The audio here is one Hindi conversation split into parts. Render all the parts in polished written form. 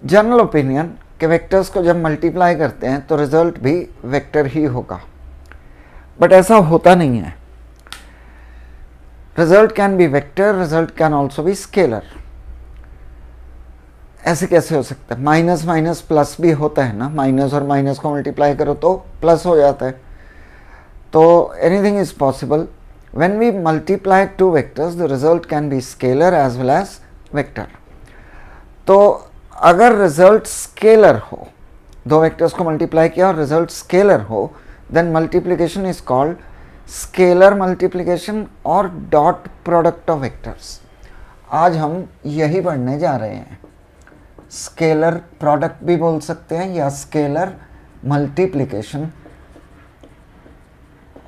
जनरल ओपिनियन कि वेक्टर्स को जब मल्टीप्लाई करते हैं तो रिजल्ट भी वेक्टर ही होगा, बट ऐसा होता नहीं है। Result can B vector, result can also be scalar. ऐसे कैसे हो सकता है? माइनस माइनस प्लस भी होता है ना, माइनस और माइनस को मल्टीप्लाई करो तो प्लस हो जाता है। तो anything is possible. When we multiply two vectors the result can be scalar as well as vector. तो अगर रिजल्ट स्केलर हो, दो वेक्टर्स को मल्टीप्लाई किया और रिजल्ट स्केलर हो, then multiplication is called scalar multiplication और डॉट प्रोडक्ट ऑफ वेक्टर्स। आज हम यही पढ़ने जा रहे हैं। स्केलर प्रोडक्ट भी बोल सकते हैं या स्केलर मल्टीप्लिकेशन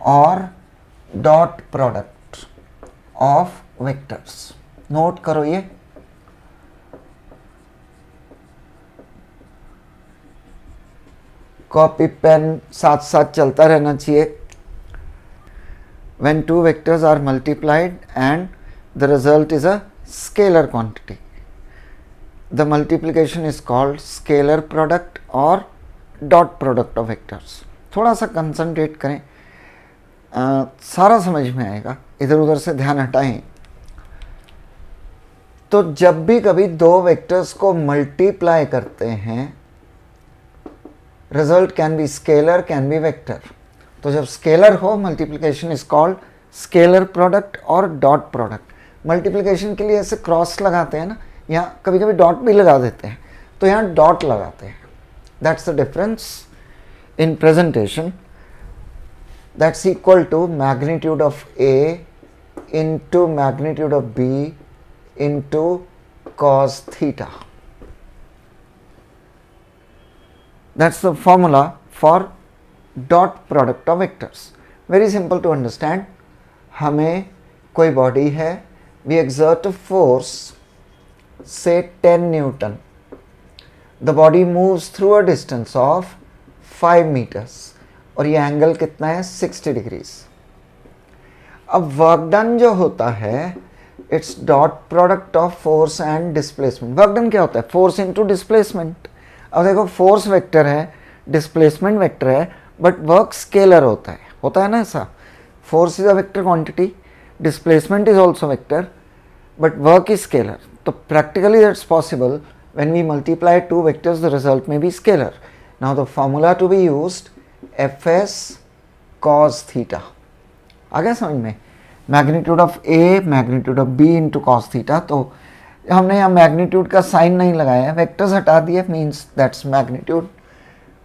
और dot product of vectors. Note करो ये। कॉपी पेन साथ साथ चलता रहना चाहिए। When two vectors are multiplied and the result is a scalar quantity, the multiplication is called scalar product or dot product of vectors. थोड़ा सा कंसंट्रेट करें, सारा समझ में आएगा, इधर उधर से ध्यान हटाएं। तो जब भी कभी दो वेक्टर्स को मल्टीप्लाई करते हैं, result can be scalar, can be vector. तो जब स्केलर हो, multiplication is called scalar product और डॉट प्रोडक्ट। मल्टीप्लिकेशन के लिए ऐसे क्रॉस लगाते हैं ना, यहाँ कभी कभी डॉट भी लगा देते हैं, तो यहाँ डॉट लगाते हैं। That's the difference in presentation. That's equal to magnitude of A into magnitude of B into cos theta. That's the formula for dot product of vectors. Very simple to understand. हमें कोई बॉडी है, वी एक्सर्ट अ फोर्स से 10 newton. The body moves through a distance of 5 metres और ये एंगल कितना है? 60 डिग्रीज। अब वर्क डन जो होता है, it's dot product of force and displacement. Work done क्या होता है? Force into displacement. अब देखो, फोर्स वेक्टर है, डिस्प्लेसमेंट वेक्टर है, बट वर्क स्केलर होता है ना ऐसा। Force is a vector quantity, displacement is also vector, but work is scalar. तो practically that's possible when we multiply two vectors, the result में be scalar. Now the formula to be used Fs cos theta. आ गया समझ में? Magnitude of A magnitude of B into cos theta. तो हमने यहाँ मैग्नीट्यूड का साइन नहीं लगाया है, वेक्टर्स हटा दिए, मीन्स दैट्स मैग्नीट्यूड।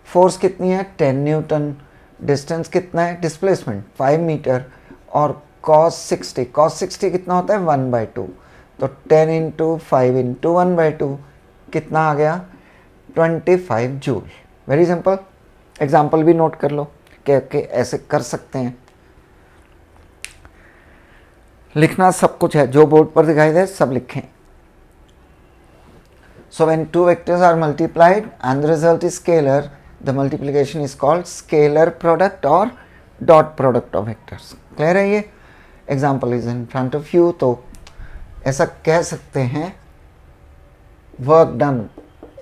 फोर्स कितनी है? 10 न्यूटन। डिस्टेंस कितना है? Displacement 5 metre. और cos 60, cos 60 कितना होता है? 1/2। तो 10 इंटू 5 इंटू 1/2 कितना आ गया? 25 जूल। Very simple. एग्जाम्पल भी नोट कर लो कि ऐसे कर सकते हैं। लिखना सब कुछ है, जो बोर्ड पर दिखाई दे सब लिखें। So when two vectors are multiplied and the result is scalar, the multiplication is called scalar product or dot product of vectors. Clear है ये? Example is in front of you. तो ऐसा कह सकते हैं, work done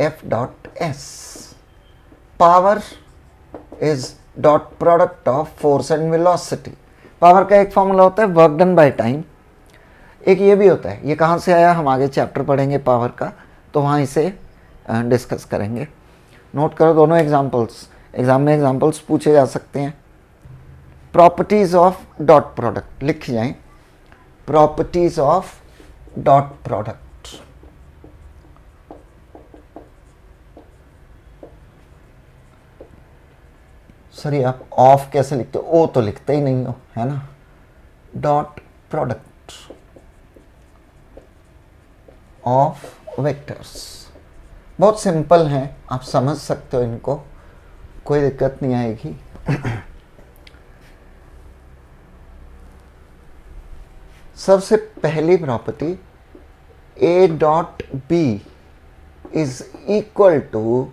F dot S. Power is dot product of force and velocity. Power का एक फॉर्मूला होता है वर्क डन बाय टाइम, एक ये भी होता है। ये कहाँ से आया? हम आगे चैप्टर पढ़ेंगे पावर का, तो वहाँ इसे डिस्कस करेंगे। नोट करो दोनों एग्जांपल्स, एग्जाम में एग्जांपल्स पूछे जा सकते हैं। प्रॉपर्टीज ऑफ डॉट प्रोडक्ट लिख जाएं। Properties of dot product. Sorry, आप ऑफ कैसे लिखते हो? ओ तो लिखते ही नहीं हो, है ना। डॉट प्रोडक्ट ऑफ वेक्टर्स बहुत सिंपल हैं, आप समझ सकते हो इनको, कोई दिक्कत नहीं आएगी। सबसे पहली property, A dot B is equal to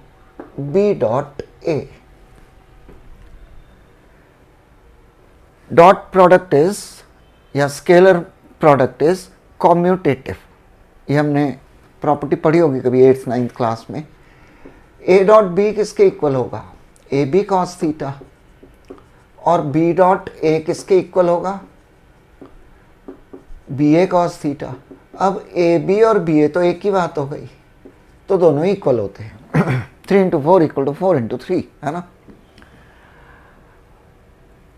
B dot A. Dot product is या स्केलर प्रोडक्ट इज कॉम्यूटेटिव। ये हमने प्रॉपर्टी पढ़ी होगी कभी 8th 9th क्लास में। ए डॉट बी किसके इक्वल होगा, ए बी कॉस थीटा, और बी डॉट ए किसके इक्वल होगा, बी ए कॉस थीटा। अब ए बी और बी ए तो एक ही बात हो गई, तो दोनों ही इक्वल होते हैं 3 इंटू 4 इक्वल टू 4 इंटू 3, है ना।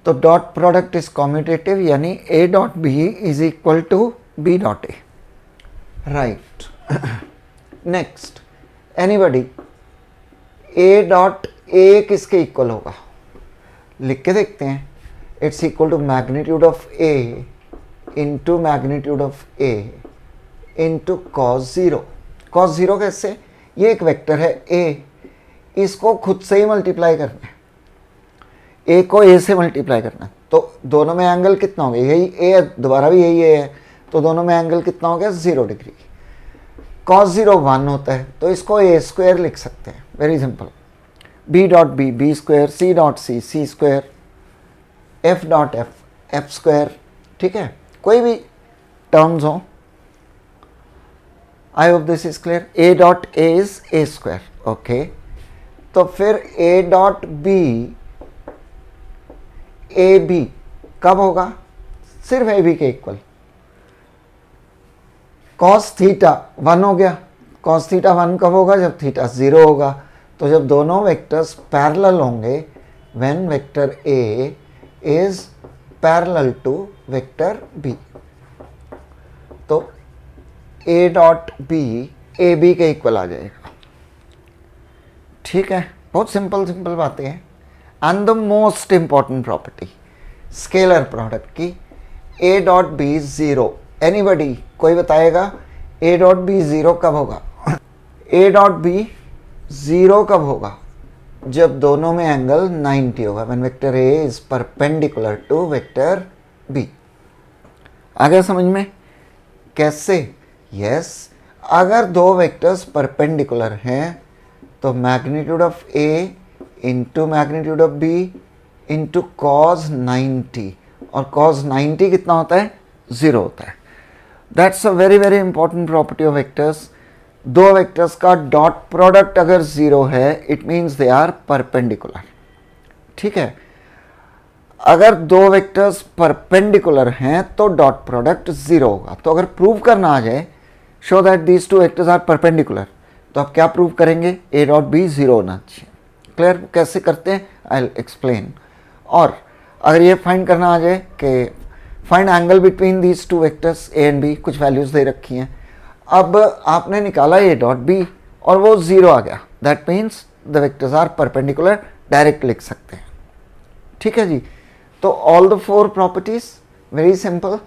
तो डॉट प्रोडक्ट इज कॉम्यूटेटिव, यानी A dot B is equal to B dot A, right. Next, anybody, A dot A किसके इक्वल होगा, लिख के देखते हैं। It's equal to magnitude of A into magnitude of A into cos zero. Cos zero कैसे, ये एक वेक्टर है ए, इसको खुद से ही मल्टीप्लाई करना है, ए को ए से मल्टीप्लाई करना है, तो दोनों में एंगल कितना हो गया, यही ए है, दोबारा भी यही ए है, तो दोनों में एंगल कितना हो गया, 0 डिग्री। कॉस जीरो 1 होता है, तो इसको ए स्क्वायर लिख सकते हैं, very simple. B dot B B square, C dot C C square, F dot F F square, ठीक है। कोई भी टर्म्स हो, I hope this is clear. A dot A is A square, okay. तो फिर A dot B A B कब होगा, सिर्फ ए बी के इक्वल। कॉस थीटा 1 हो गया, कॉस थीटा 1 कब होगा, जब थीटा 0 होगा। तो जब दोनों वेक्टर्स पैरेलल होंगे, when vector A is parallel to vector B, तो A dot B A B के इक्वल आ जाएगा, ठीक है। बहुत सिंपल सिंपल बातें हैं। And the most important property scalar product की, ए डॉट बी 0। एनीबडी, कोई बताएगा ए डॉट बी 0 कब होगा, ए डॉट बी 0 कब होगा, जब दोनों में एंगल 90 होगा, when vector A is perpendicular to vector B. आ गया समझ में कैसे, यस। अगर दो वेक्टर्स परपेंडिकुलर हैं तो magnitude of A into magnitude of B into cos 90, और कॉस 90 कितना होता है, 0 होता है। That's a very very important property of vectors. दो वेक्टर्स का डॉट प्रोडक्ट अगर 0 है, it means they are perpendicular, ठीक है। अगर दो वेक्टर्स परपेंडिकुलर हैं तो डॉट प्रोडक्ट 0 होगा। तो अगर प्रूव करना आ जाए, show that these two vectors are perpendicular, तो आप क्या प्रूव करेंगे, ए डॉट बी 0 होना चाहिए। क्लियर, कैसे करते हैं, आई विल एक्सप्लेन। और अगर ये फाइंड करना आ जाए कि find angle between these two vectors A and B, कुछ वैल्यूज दे रखी हैं, अब आपने निकाला ए डॉट बी और वो 0 आ गया, that means the vectors are perpendicular, direct लिख सकते हैं, ठीक है जी। तो all the 4 properties very simple,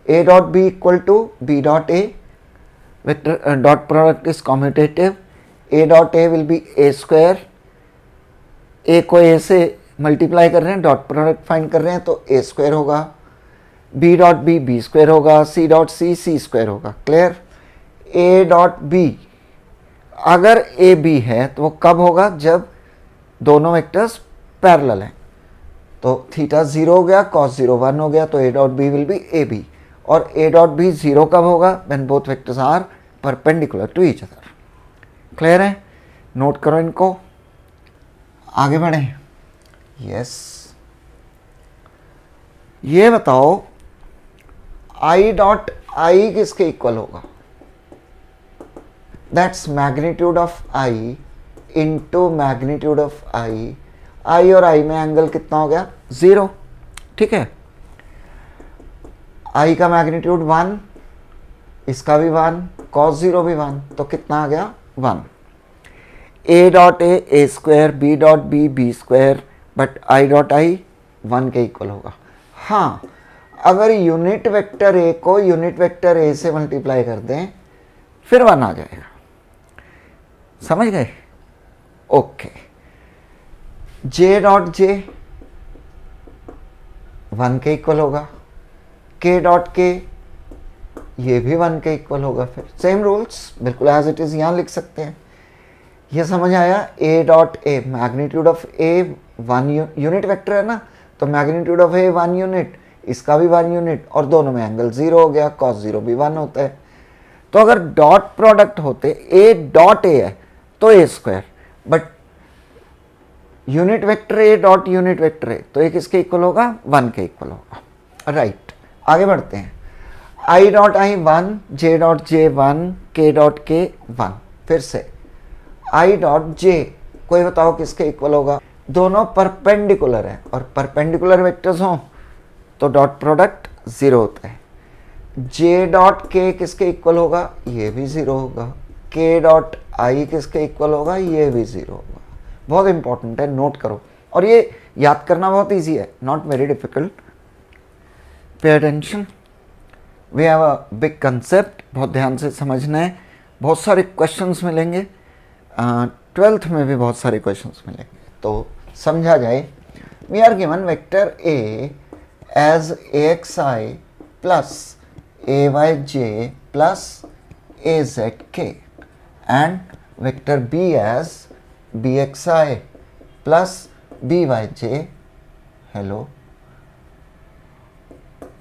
A dot B equal to B dot A, vector dot product is commutative, A dot A will be A square, A को ए से मल्टीप्लाई कर रहे हैं, डॉट प्रोडक्ट फाइंड कर रहे हैं, तो ए स्क्वायर होगा, B dot B B square होगा, C dot C C square होगा। क्लियर, ए डॉट बी अगर ए बी है तो वो कब होगा, जब दोनों वेक्टर्स पैरेलल हैं। तो थीटा 0 हो गया, कॉस 0 1 हो गया, तो A dot B will be A B. और ए डॉट बी 0 कब होगा, when both vectors are perpendicular to each other. Clear है, नोट करो इनको, आगे बढ़ें। यस, ये बताओ आई डॉट आई किसके इक्वल होगा, that's magnitude of I into magnitude of I. I और आई में एंगल कितना हो गया, 0, ठीक है। आई का मैग्नीट्यूड 1, इसका भी 1, कॉस 0 भी 1, तो कितना आ गया, 1। A dot A square, B dot B B square, but I dot I 1 के इक्वल होगा। हाँ, अगर यूनिट वेक्टर ए को यूनिट वेक्टर ए से मल्टीप्लाई कर दें, फिर 1 आ जाएगा। समझ गए, ओके। जे डॉट जे 1 के इक्वल होगा, के डॉट के ये भी 1 के इक्वल होगा। फिर सेम रूल्स बिल्कुल एज इट इज यहां लिख सकते हैं। ये समझ आया, ए dot A magnitude of A 1 unit vector है ना, तो मैग्नीट्यूड ऑफ ए 1 यूनिट, इसका भी 1 यूनिट, और दोनों में एंगल 0 हो गया, कॉस 0 भी 1 होता है। तो अगर डॉट प्रोडक्ट होते ए डॉट ए है तो A square, but unit vector A dot unit vector A, तो ये किसके इक्वल होगा, 1 के इक्वल होगा। राइट, आगे बढ़ते हैं। आई dot I 1, J dot J 1, के डॉट के 1। फिर से आई डॉट जे, कोई बताओ किसके इक्वल होगा, दोनों परपेंडिकुलर है और परपेंडिकुलर वेक्टर्स हों तो डॉट प्रोडक्ट 0 होता है। जे डॉट के किसके इक्वल होगा, ये भी 0 होगा। के डॉट आई किसके इक्वल होगा, ये भी 0 होगा। बहुत इंपॉर्टेंट है, नोट करो, और ये याद करना बहुत इजी है, not very difficult. Pay attention, we have a big concept, बहुत ध्यान से समझना है। बहुत सारे क्वेश्चंस मिलेंगे, 12th में भी बहुत सारे क्वेश्चंस मिलेंगे, तो समझा जाए। We are given vector A as axi plus ayj plus azk and vector B as bxi plus byj, hello,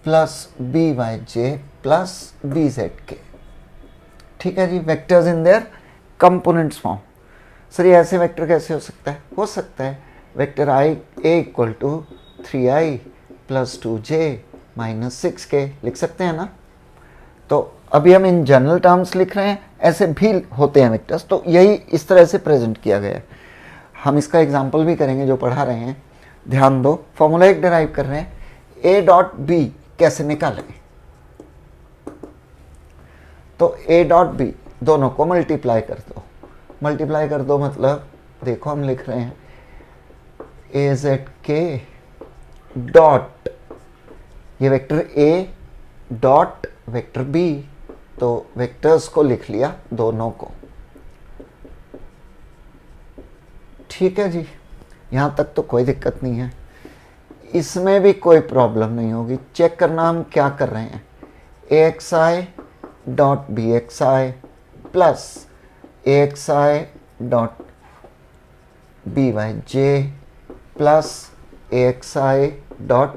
plus byj plus bzk। ठीक है जी, vectors in their components form. Sir ये ऐसे वेक्टर कैसे हो सकता है, हो सकता है vector I A equal to 3i plus 2j minus 6k लिख सकते हैं ना। तो अभी हम इन जनरल टर्म्स लिख रहे हैं, ऐसे भी होते हैं वेक्टर्स, तो यही इस तरह से प्रेजेंट किया गया है। हम इसका एग्जाम्पल भी करेंगे जो पढ़ा रहे हैं, ध्यान दो। फॉर्मूला एक डिराइव कर रहे हैं, a डॉट बी कैसे निकालें, तो a डॉट बी दोनों को मल्टीप्लाई कर दो। मल्टीप्लाई कर दो मतलब देखो हम लिख रहे हैं ए जेड के डॉट, ये vector A dot vector B, तो वेक्टर्स को लिख लिया दोनों को। ठीक है जी, यहाँ तक तो कोई दिक्कत नहीं है, इसमें भी कोई प्रॉब्लम नहीं होगी। चेक करना हम क्या कर रहे हैं, A X I dot B X I plus axi dot byj plus axi dot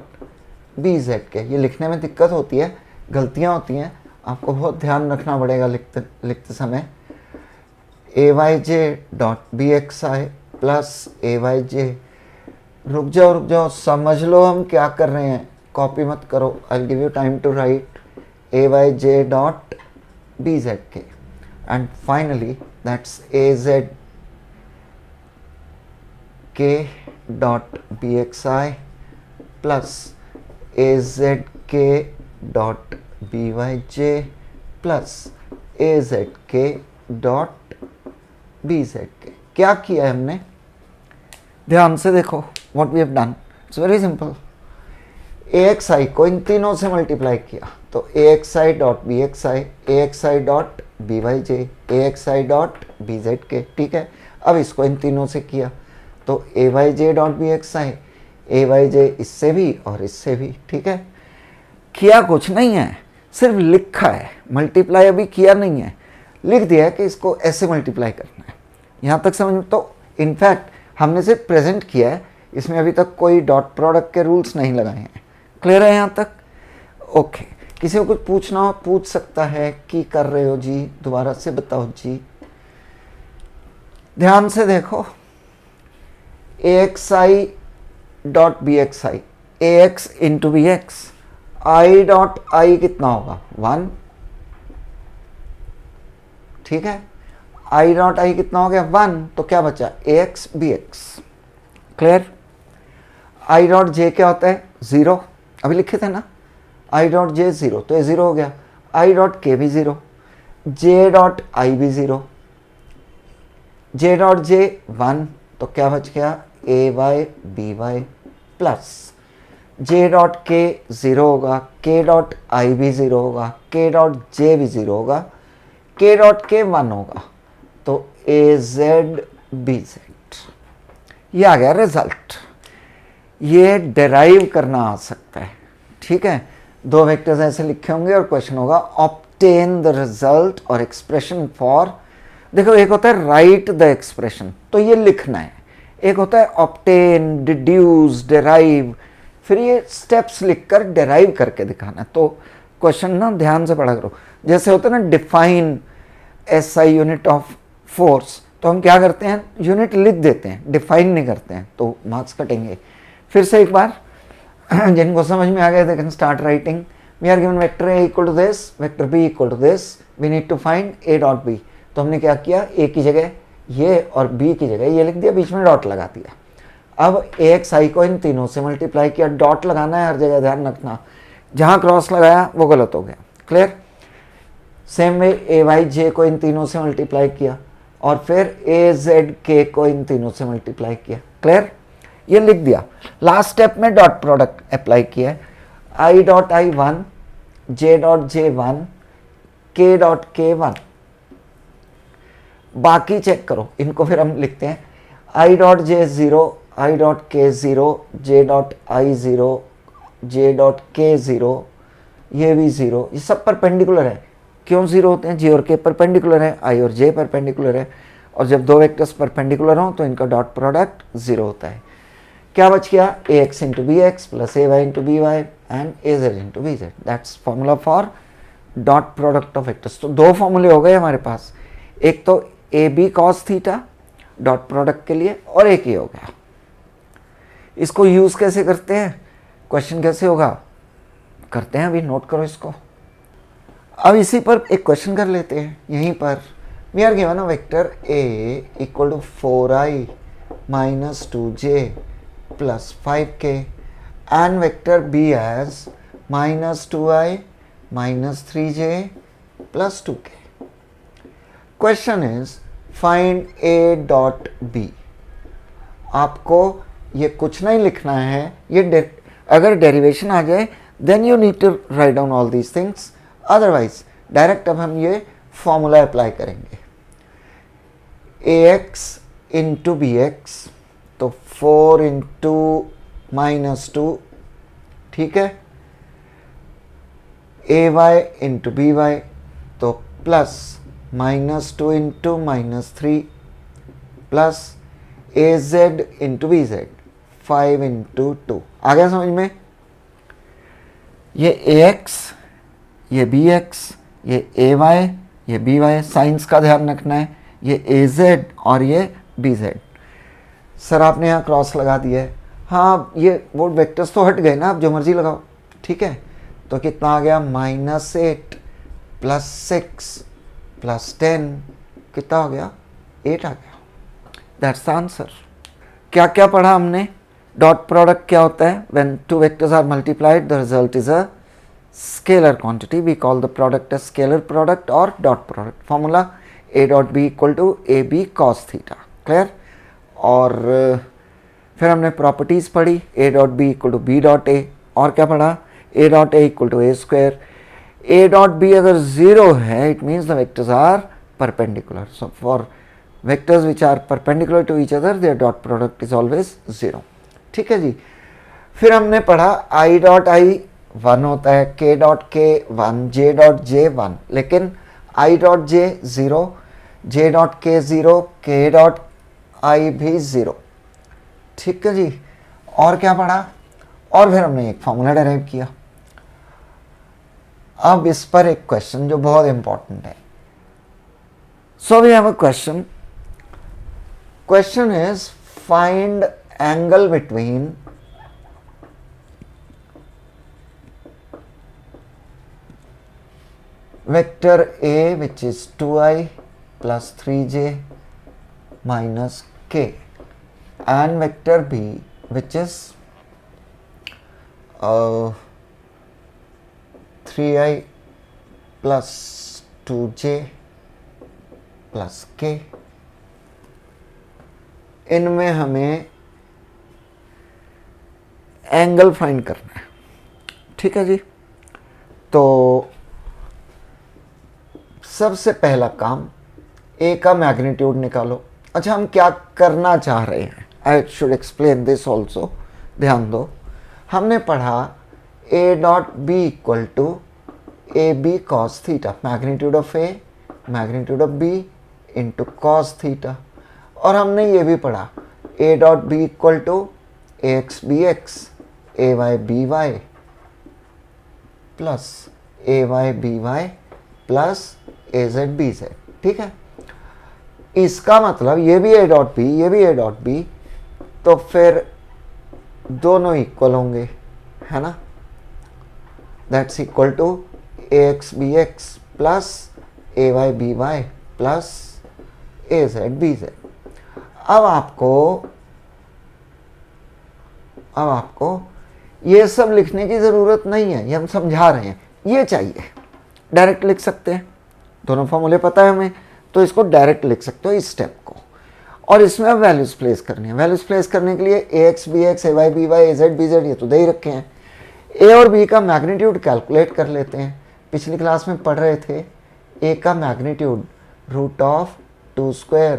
bzk। ये लिखने में दिक्कत होती है, गलतियाँ होती हैं, आपको बहुत ध्यान रखना पड़ेगा लिखते समय। ayj dot bxi plus ayj, रुक जाओ समझ लो हम क्या कर रहे हैं, कॉपी मत करो, I give you time to write ayj डॉट bzk and finally that's azk dot bxi plus azk dot byj plus azk dot bzk। क्या किया है हमने, ध्यान से देखो, what we have done, it's very simple। axi को इन तीनों से मल्टीप्लाई किया, तो axi dot bxi, axi dot byj, axi dot bzk। ठीक है, अब इसको इन तीनों से किया, तो ayj डॉट bxi, ayj इससे भी और इससे भी। ठीक है, किया कुछ नहीं है, सिर्फ लिखा है, मल्टीप्लाई अभी किया नहीं है, लिख दिया है कि इसको ऐसे मल्टीप्लाई करना है। यहाँ तक समझ, तो इनफैक्ट हमने सिर्फ प्रेजेंट किया है, इसमें अभी तक कोई डॉट प्रोडक्ट के रूल्स नहीं लगाए हैं। क्लियर है यहाँ तक? ओके, किसी को कुछ पूछना हो पूछ सकता है, कि कर रहे हो जी, दोबारा से बताओ जी। ध्यान से देखो, axi dot bxi, ax into B X, I dot I कितना होगा 1। ठीक है, आई डॉट आई कितना हो गया 1, तो क्या बचा ax bx। Clear? I dot J क्या होता है 0, अभी लिखे थे ना, आई डॉट जे 0, तो ये 0 हो गया। आई डॉट के भी 0, जे डॉट आई भी 0, जे डॉट जे 1, तो क्या बच गया A Y B Y plus J dot K 0 होगा, के डॉट आई भी 0 होगा, के डॉट जे भी 0 होगा, के डॉट के 1 होगा, तो ए जेड बी जेड। ये आ गया रिजल्ट। ये डेराइव करना आ सकता है। ठीक है, दो वेक्टर्स ऐसे लिखे होंगे और क्वेश्चन होगा ऑब्टेन द रिजल्ट और एक्सप्रेशन फॉर। देखो, एक होता है राइट द एक्सप्रेशन, तो ये लिखना है, एक होता है ऑब्टेन, डिड्यूस, डेराइव, फिर ये स्टेप्स लिखकर डेराइव करके दिखाना। तो क्वेश्चन ना ध्यान से पढ़ा करो, जैसे होता है ना define SI unit of force, तो हम क्या करते हैं, यूनिट लिख देते हैं, डिफाइन नहीं करते हैं, तो मार्क्स कटेंगे। फिर से एक बार जिनको समझ में आ गया they can start writing. We are given vector A equal to this, vector B equal to this, we need to find A dot B. तो हमने क्या किया, ए की जगह ये और बी की जगह ये लिख दिया, बीच में डॉट लगा दिया। अब ए एक्स आई को इन तीनों से मल्टीप्लाई किया, डॉट लगाना है हर जगह, ध्यान रखना, जहाँ क्रॉस लगाया वो गलत हो गया। क्लियर। सेम वे ए वाई जे को इन तीनों से मल्टीप्लाई किया और फिर ए जेड के को इन तीनों से मल्टीप्लाई किया। क्लियर, ये लिख दिया। लास्ट स्टेप में डॉट प्रोडक्ट अप्लाई किया है, आई dot I 1, J dot J 1, के डॉट के 1। बाकी चेक करो, इनको फिर हम लिखते हैं I dot J 0, I dot K 0, J dot I 0, J dot K 0, ये भी 0। ये सब परपेंडिकुलर है। क्यों 0 होते हैं, जे और के परपेंडिकुलर है, आई और जे परपेंडिकुलर है, और जब दो वेक्टर्स परपेंडिकुलर हों तो इनका डॉट प्रोडक्ट 0 होता है। क्या बच गया, A X into B X plus A Y into B Y and A Z into B Z. That's formula for dot product of vectors. तो दो फॉर्मूले हो गए हमारे पास, एक तो A B cos theta dot product के लिए, और एक ही हो गया। इसको यूज कैसे करते हैं, क्वेश्चन कैसे होगा, करते हैं अभी, नोट करो इसको। अब इसी पर एक क्वेश्चन कर लेते हैं। यहीं पर we are given a vector A equal to 4i minus 2j plus 5k and vector B as minus 2i minus 3j plus 2k। Question is find A dot B. आपको ये कुछ नहीं लिखना है, ये अगर डेरिवेशन आ जाए then you need to write down all these things, otherwise direct अब हम ये फॉर्मूला अप्लाई करेंगे। A X into B X, तो 4 इंटू माइनस 2, ठीक है। A Y into B Y, तो plus minus 2 into minus 3 plus A Z into B Z 5 into 2। आ गया समझ में। ये ए एक्स, ये बी एक्स, ये ए वाई, ये बी वाई, साइंस का ध्यान रखना है, ये ए जेड और ये बी जेड। सर आपने यहाँ क्रॉस लगा दिया है, हाँ ये वो वेक्टर्स तो हट गए ना, आप जो मर्जी लगाओ, ठीक है। तो कितना आ गया, -8 प्लस 6 प्लस 10, कितना हो गया, 8 आ गया। That's the answer. क्या क्या पढ़ा हमने, डॉट प्रोडक्ट क्या होता है, when two vectors are multiplied the result is a scalar quantity, we call the product as scalar product or dot product. Formula a dot b equal to ab cos theta. Clear? और फिर हमने प्रॉपर्टीज पढ़ी, a dot b equal to b dot a, और क्या पढ़ा, a dot a equal to a square। a dot b अगर 0 है it means the vectors are perpendicular. So for vectors which are perpendicular to each other their dot product is always 0। ठीक है जी। फिर हमने पढ़ा i dot i 1 होता है, k डॉट के 1, j डॉट जे 1, लेकिन i dot J 0, j dot K 0, k dot i भी 0। ठीक है जी। और क्या पढ़ा, और फिर हमने एक फॉर्मूला डेराइव किया। अब इस पर एक क्वेश्चन जो बहुत इंपॉर्टेंट है। So we have a question, question is find angle between vector A which is 2i plus 3j minus k and vector B which is 3i plus 2j plus k। इनमें हमें एंगल फाइंड करना है। ठीक है जी। तो सबसे पहला काम, ए का मैग्नीट्यूड निकालो। अच्छा हम क्या करना चाह रहे हैं, I should explain this also, ध्यान दो। हमने पढ़ा A dot B equal to A B cos theta, magnitude of A magnitude of B into cos theta. और हमने ये भी पढ़ा A dot B equal to A X B X, A Y B Y plus A Y B Y plus A Z B Z. ठीक है। इसका मतलब ये भी a डॉट बी, ये भी a डॉट बी, तो फिर दोनों इक्वल होंगे, है ना। That's equal to A X B X plus A Y B Y plus A Z B Z. अब आपको ये सब लिखने की ज़रूरत नहीं है, ये हम समझा रहे हैं। ये चाहिए डायरेक्ट लिख सकते हैं, दोनों फॉर्मूले पता है हमें, तो इसको डायरेक्ट लिख सकते हो इस स्टेप को। और इसमें अब वैल्यूज़ प्लेस करनी है। वैल्यूज़ प्लेस करने के लिए ए X B X, A Y B Y, A Z B Z ये तो दे ही रखे हैं। ए और बी का मैग्नीट्यूड कैलकुलेट कर लेते हैं। पिछली क्लास में पढ़ रहे थे ए का magnitude root of 2 square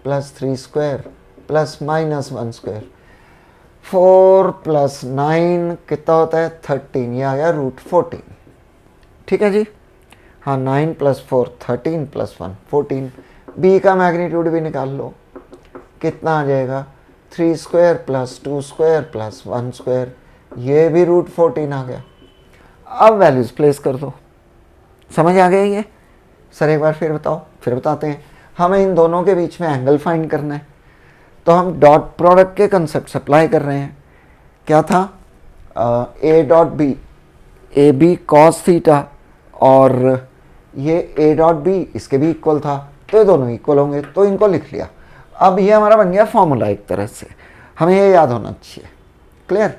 plus 3 square plus minus 1 square. 4 plus 9 कितना होता है 13, ये आ गया रूट 14। ठीक है जी, हाँ 9 प्लस 4 13 प्लस 1 14। बी का मैग्नीट्यूड भी निकाल लो, कितना आ जाएगा 3 square plus 2 square plus 1 square, ये भी रूट 14 आ गया। अब वैल्यूज प्लेस कर दो। समझ आ गया ये? सर एक बार फिर बताओ, फिर बताते हैं। हमें इन दोनों के बीच में एंगल फाइंड करना है, तो हम डॉट प्रोडक्ट के कंसेप्ट अप्लाई कर रहे हैं। क्या था A dot B, A B cos theta, और ये ए डॉट बी इसके भी इक्वल था, तो ये दोनों इक्वल होंगे, तो इनको लिख लिया। अब ये हमारा बन गया फॉर्मूला एक तरह से, हमें ये याद होना चाहिए। क्लियर?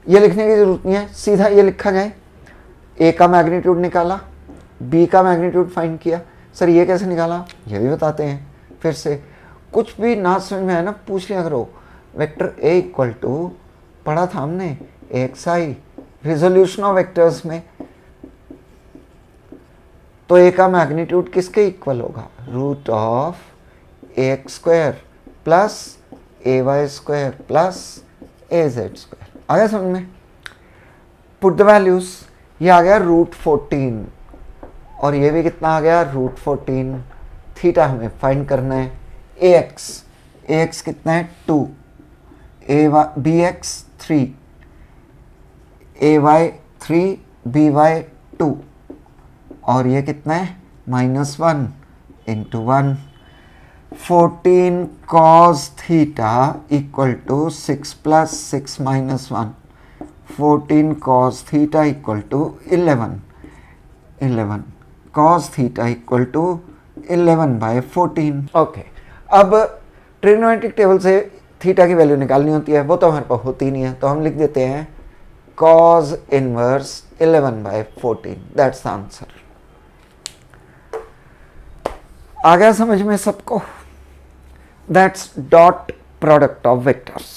ये लिखने की ज़रूरत नहीं है, सीधा ये लिखा जाए। ए का मैग्नीट्यूड निकाला, बी का मैग्नीट्यूड फाइंड किया। सर ये कैसे निकाला, ये भी बताते हैं फिर से। कुछ भी ना समझ में आए ना पूछ लिया करो। वेक्टर ए इक्वल टू पढ़ा था हमने X I resolution of vectors में, तो ए का मैग्नीट्यूड किसके इक्वल होगा, root of A X square plus A Y square plus A Z square. आ गया समझ में? पुट द वैल्यूज, ये आ गया रूट 14 और ये भी कितना आ गया रूट 14। थीटा हमें फाइंड करना है। ए एक्स कितना है 2, A Y B X 3, A Y 3, B Y 2, और ये कितना है -1 into 1। 14 cos theta equal to 6 plus 6 minus 1। 14 cos theta equal to 11 cos theta equal to 11/14। Okay, अब ट्रिग्नोमेट्रिक टेबल से थीटा की वैल्यू निकालनी होती है, वो तो हमारे पास होती नहीं है, तो हम लिख देते हैं cos inverse 11/14। That's the answer. आ गया समझ में सबको? That's dot product of vectors.